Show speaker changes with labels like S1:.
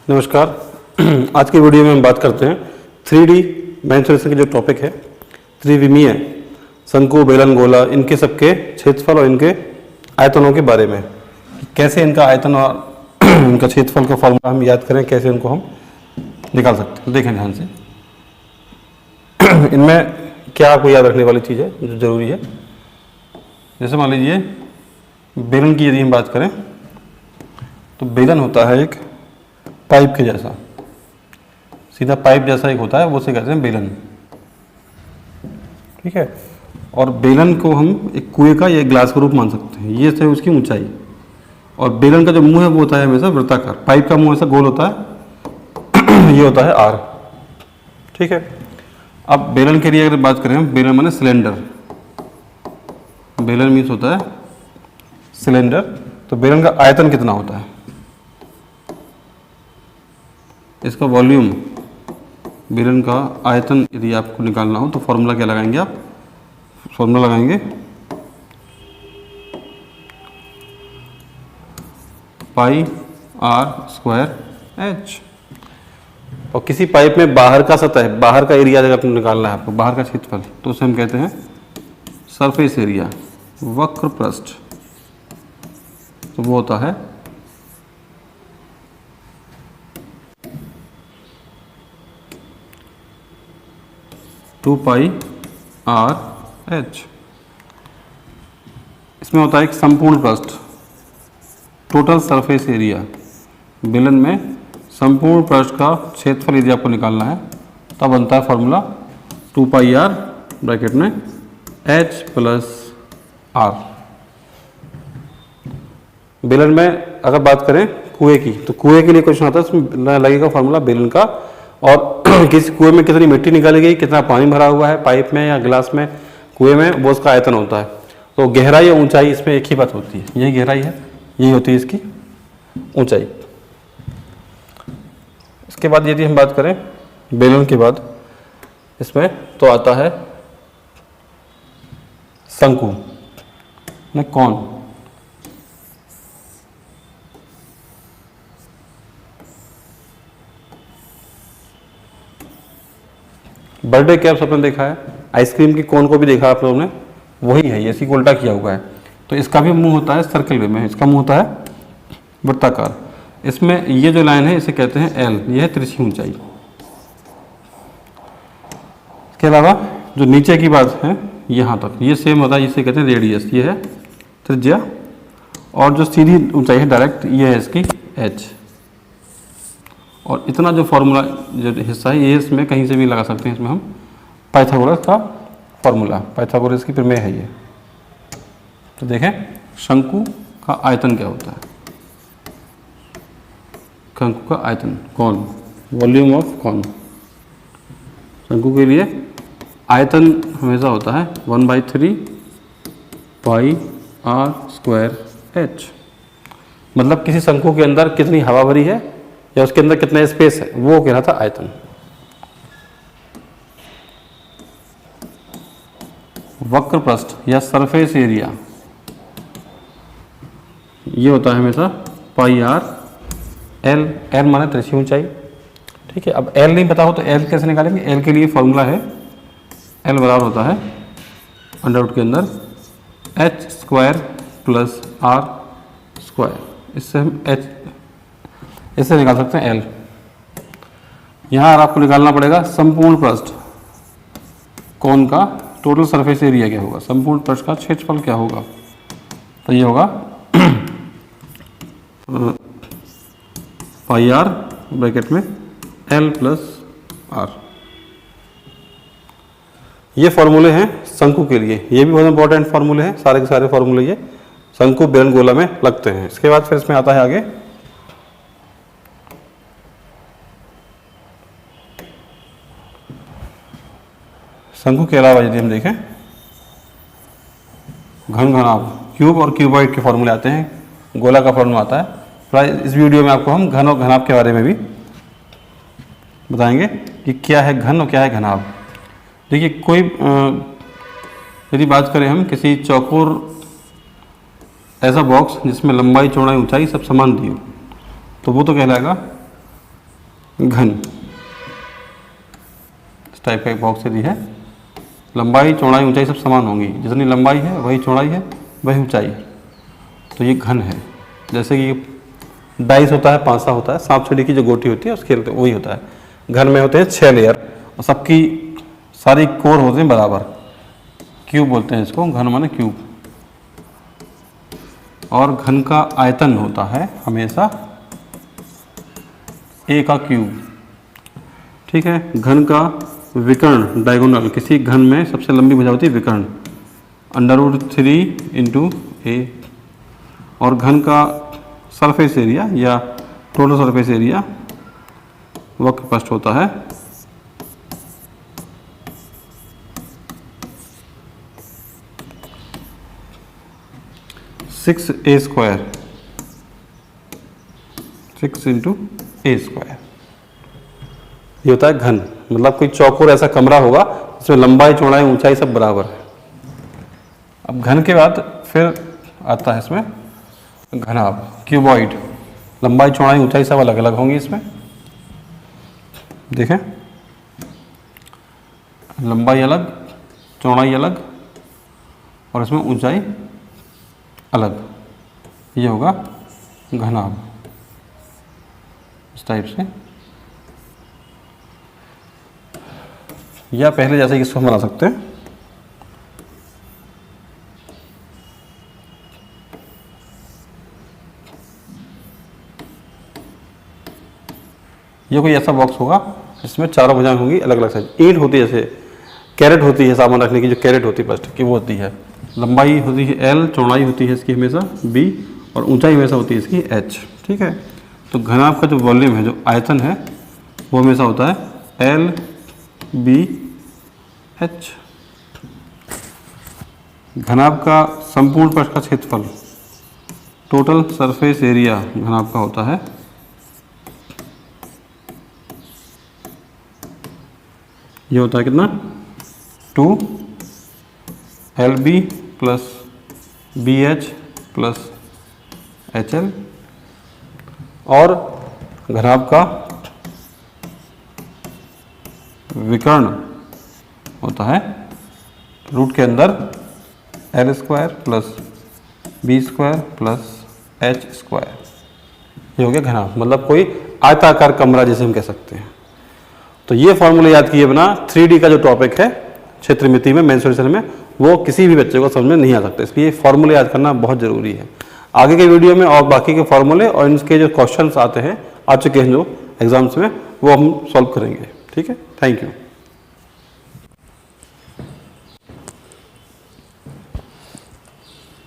S1: नमस्कार। आज की वीडियो में हम बात करते हैं 3D मेंसुरेशन के जो टॉपिक है, त्रिविमीय शंकु, बेलन, गोला, इनके सबके क्षेत्रफल और इनके आयतनों के बारे में। कैसे इनका आयतन और इनका क्षेत्रफल का फॉर्मूला हम याद करें, कैसे उनको हम निकाल सकते हैं। देखें ध्यान से। इनमें क्या आपको याद रखने वाली चीज़ है जो ज़रूरी है। जैसे मान लीजिए बेलन की यदि हम बात करें तो बेलन होता है एक पाइप के जैसा, सीधा पाइप जैसा एक होता है, वो से कहते हैं बेलन। ठीक है। और बेलन को हम एक कुएं का या एक ग्लास का रूप मान सकते हैं। ये है उसकी ऊंचाई। और बेलन का जो मुंह है वो होता है हमेशा वृत्ताकार। पाइप का मुंह ऐसा गोल होता है। ये होता है आर। ठीक है। अब बेलन के लिए अगर बात करें हम, बेलन माने सिलेंडर। बेलन मीन्स होता है सिलेंडर। तो बेलन का आयतन कितना होता है, इसका वॉल्यूम, बेलन का आयतन यदि आपको निकालना हो तो फॉर्मूला क्या लगाएंगे आप? फॉर्मूला लगाएंगे पाई आर स्क्वायर एच। और किसी पाइप में बाहर का सतह, बाहर का एरिया अगर आपको निकालना है, आपको बाहर का क्षेत्रफल, तो उसे हम कहते हैं सरफेस एरिया, वक्र पृष्ठ। तो वो होता है 2 पाई आर एच। इसमें होता है एक संपूर्ण पृष्ठ, टोटल सरफेस एरिया। बेलन में संपूर्ण पृष्ठ का क्षेत्रफल यदि आपको निकालना है तब बनता है फॉर्मूला 2 पाई आर ब्रैकेट में एच प्लस आर। बेलन में अगर बात करें कुएं की, तो कुएं के लिए क्वेश्चन आता है, उसमें लगेगा फॉर्मूला बेलन का। और किसी कुएं में कितनी मिट्टी निकाली गई, कितना पानी भरा हुआ है पाइप में या गिलास में, कुएं में, वो उसका आयतन होता है। तो गहराई और ऊंचाई इसमें एक ही बात होती है। यही गहराई है, यही होती है इसकी ऊंचाई। इसके बाद यदि हम बात करें बेलन के बाद, इसमें तो आता है शंकु ने कौन। बर्थडे कैप्स आपने देखा है, आइसक्रीम की कोन को भी देखा आप लोगों ने, वही है, इसी को उल्टा किया हुआ है। तो इसका भी मुंह होता है सर्कल वे में, इसका मुंह होता है वृत्ताकार। इसमें ये जो लाइन है इसे कहते हैं एल, ये है तिरछी ऊंचाई। इसके अलावा जो नीचे की बात है यहाँ तक, ये सेम होता है, इसे कहते हैं रेडियस, ये है त्रिज्या। और जो सीधी ऊंचाई है डायरेक्ट, ये है इसकी एच। और इतना जो फॉर्मूला जो हिस्सा है, ये इसमें कहीं से भी लगा सकते हैं। इसमें हम पाइथागोरस का फॉर्मूला, पाइथागोरस की प्रमेय है ये। तो देखें शंकु का आयतन क्या होता है। शंकु का आयतन, कौन, वॉल्यूम ऑफ कौन। शंकु के लिए आयतन हमेशा होता है 1/3 पाई आर स्क्वायर एच। मतलब किसी शंकु के अंदर कितनी हवा भरी है या उसके अंदर कितना स्पेस है, वो कह रहा था आयतन। वक्र पृष्ठ या सरफेस एरिया, ये होता है हमेशा पाई आर एल। एल माने तिरछी ऊंचाई। ठीक है। अब एल नहीं पता हो तो एल कैसे निकालेंगे? एल के लिए फॉर्मूला है, एल बराबर होता है अंडर के अंदर H square plus R square. इससे हम एच, इससे निकाल सकते हैं एल। यहाँ आपको निकालना पड़ेगा संपूर्ण पृष्ठ कोन का टोटल सरफेस एरिया क्या होगा, संपूर्ण पृष्ठ का क्षेत्रफल क्या होगा। तो ये होगा पाई आर ब्रैकेट में एल प्लस आर। ये फॉर्मूले हैं शंकु के लिए, ये भी बहुत इंपॉर्टेंट फॉर्मूले हैं। सारे के सारे फॉर्मूले ये शंकु, बेलन, गोला में लगते हैं। इसके बाद फिर इसमें आता है आगे शंकु के अलावा यदि हम देखें घन, घनाभ, क्यूब और क्यूबॉइड के फॉर्मूले आते हैं, गोला का फॉर्मूला आता है। थोड़ा इस वीडियो में आपको हम घन और घनाभ के बारे में भी बताएंगे कि क्या है घन और क्या है घनाभ। देखिए कोई यदि बात करें हम किसी चौकोर ऐसा बॉक्स जिसमें लंबाई, चौड़ाई, ऊंचाई सब समान दी हो, तो वो तो कहलाएगा घन, इस टाइप का एक बॉक्स दी है। लंबाई चौड़ाई ऊंचाई सब समान होंगी, जितनी लंबाई है वही चौड़ाई है वही ऊंचाई है, तो ये घन है। जैसे कि डाइस होता है, पांसा होता है, सांप सीढ़ी की जो गोटी होती है उसके खेलते वही होता है। घन में होते हैं 6 लेयर और सबकी सारी कोर होते हैं बराबर। क्यूब बोलते हैं इसको, घन माने क्यूब। और घन का आयतन होता है हमेशा ए का क्यूब, ठीक है। घन का विकर्ण डायगोनल, किसी घन में सबसे लंबी भुजा होती है विकर्ण, √3 इंटू ए। और घन का सरफेस एरिया या टोटल सरफेस एरिया वक्रपृष्ठ होता है 6a², 6 इंटू a²। ये होता है घन, मतलब कोई चौकोर ऐसा कमरा होगा जिसमें लंबाई चौड़ाई ऊंचाई सब बराबर है। अब घन के बाद फिर आता है इसमें घनाभ, क्यूबॉइड। लंबाई चौड़ाई ऊंचाई सब अलग अलग होंगी इसमें, देखें, लंबाई अलग चौड़ाई अलग और इसमें ऊंचाई अलग, ये होगा घनाभ। इस टाइप से, या पहले जैसे कि इसको हम बना सकते हैं। ये कोई ऐसा बॉक्स होगा इसमें चारों भुजाएं होंगी अलग अलग साइज। ईंट होती है, जैसे कैरेट होती है सामान रखने की, जो कैरेट होती है प्लास्टिक की वो होती है। लंबाई होती है L, चौड़ाई होती है इसकी हमेशा B और ऊंचाई हमेशा होती है इसकी H, ठीक है। तो घनाभ का जो वॉल्यूम है, जो आयतन है, वो हमेशा होता है LBH। घनाभ का संपूर्ण पृष्ठ का क्षेत्रफल, टोटल सरफेस एरिया घनाभ का होता है ये होता है कितना 2LB plus BH plus HL। और घनाभ का विकर्ण होता है रूट के अंदर L² plus B² plus H²। ये हो गया घनाभ, मतलब कोई आयताकार कमरा जैसे हम कह सकते हैं। तो ये फॉर्मूला याद किए बिना 3D का जो टॉपिक है क्षेत्रमिति में, मेंसुरेशन में, वो किसी भी बच्चे को समझ में नहीं आ सकता। इसलिए फॉर्मूले याद करना बहुत जरूरी है। आगे के वीडियो में और बाकी के फॉर्मूले और इनके जो क्वेश्चंस आते हैं, आ चुके हैं जो एग्जाम्स में, वो हम सॉल्व करेंगे, ठीक है। Thank you.